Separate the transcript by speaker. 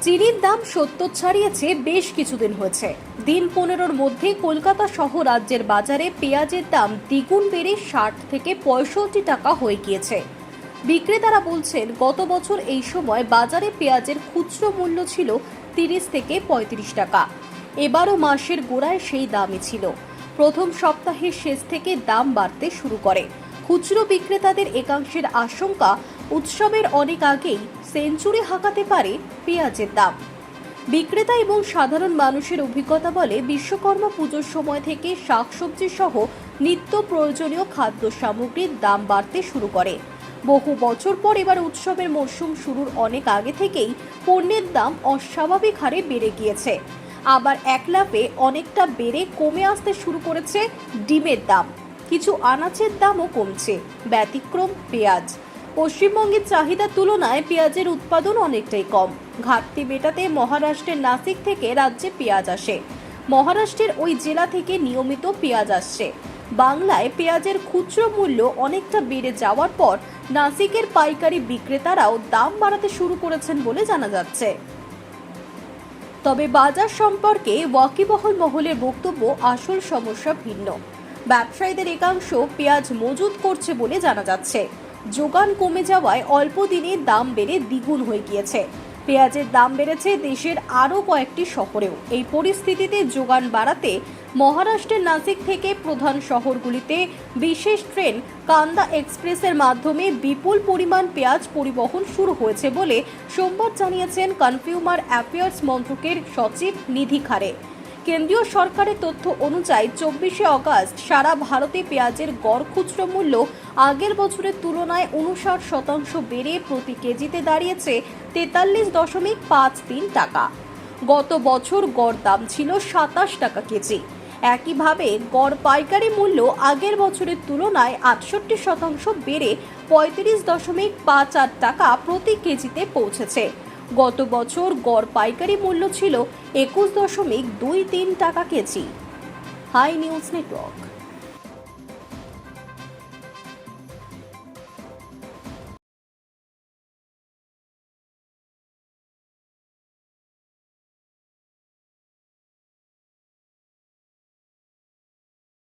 Speaker 1: চিনির দাম 70 ছাড়িয়েছে বেশ কিছুদিন হয়েছে। দিন 15-র মধ্যে কলকাতা সহ রাজ্যের বাজারে পেঁয়াজের দাম দ্বিগুণ বেড়ে 60 থেকে 65 টাকা হয়ে গিয়েছে। বিক্রেতারা বলছেন, গত বছর এই সময় বাজারে পেঁয়াজের খুচরো মূল্য ছিল 30 থেকে 35 টাকা। এবারও মাসের গোড়ায় সেই দামই ছিল। প্রথম সপ্তাহের শেষ থেকে দাম বাড়তে শুরু করে। খুচরো বিক্রেতাদের একাংশের আশঙ্কা, উৎসবের অনেক আগেই সেঞ্চুরি হাঁকাতে পারে পেঁয়াজের দাম। বিক্রেতা এবং সাধারণ মানুষের অভিজ্ঞতা বলে, বিশ্বকর্মা পুজোর সময় থেকে শাকসবজি সহ নিত্য প্রয়োজনীয় খাদ্য সামগ্রীর দাম বাড়তে শুরু করে। বহু বছর পর এবার উৎসবের মরশুম শুরুর অনেক আগে থেকেই পণ্যের দাম অস্বাভাবিক হারে বেড়ে গিয়েছে। আবার এক লাফে অনেকটা বেড়ে কমে আসতে শুরু করেছে ডিমের দাম। কিছু আনাজের দামও কমছে, ব্যতিক্রম পেঁয়াজ। পশ্চিমবঙ্গের চাহিদার তুলনায় পেঁয়াজের উৎপাদন অনেকটাই কম। ঘাটতি মেটাতে মহারাষ্ট্রের নাসিক থেকে রাজ্যে পেঁয়াজ আসে। মহারাষ্ট্রের ওই জেলা থেকে নিয়মিত পেঁয়াজ আসছে। বাংলায় পেঁয়াজের খুচরো মূল্য অনেকটা বেড়ে যাওয়ার পর নাসিকের পাইকারি বিক্রেতারাও দাম বাড়াতে শুরু করেছেন বলে জানা যাচ্ছে। তবে বাজার সম্পর্কে ওয়াকিবহাল মহলের বক্তব্য, আসল সমস্যা ভিন্ন। ব্যবসায়ীদের একাংশ পেঁয়াজ মজুত করছে বলে জানা যাচ্ছে। যোগান কমে যাওয়ায় অল্প দিনে দাম বেড়ে দ্বিগুণ হয়ে গিয়েছে। পেঁয়াজের দাম বেড়েছে দেশের আরও কয়েকটি শহরেও। এই পরিস্থিতিতে যোগান বাড়াতে মহারাষ্ট্রের নাসিক থেকে প্রধান শহরগুলিতে বিশেষ ট্রেন কান্দা এক্সপ্রেসের মাধ্যমে বিপুল পরিমাণ পেঁয়াজ পরিবহন শুরু হয়েছে বলে সোমবার জানিয়েছেন কনজিউমার অ্যাফেয়ার্স মন্ত্রকের সচিব নিধি খারে। কেন্দ্রীয় সরকারের তথ্য অনুযায়ী 24শে আগস্ট সারা ভারতে পেঁয়াজের গড় খুচরো মূল্য আগের বছরের তুলনায় 59% বেড়ে প্রতি কেজিতে দাঁড়িয়েছে 43.53 টাকা। গত বছর গড় দাম ছিল 27 টাকা কেজি। একইভাবে গড় পাইকারি মূল্য আগের বছরের তুলনায় 68% বেড়ে 35.58 টাকা প্রতি কেজিতে পৌঁছেছে। গত বছর গড় পাইকারি মূল্য ছিল 21.23 টাকা কেজি। High news network.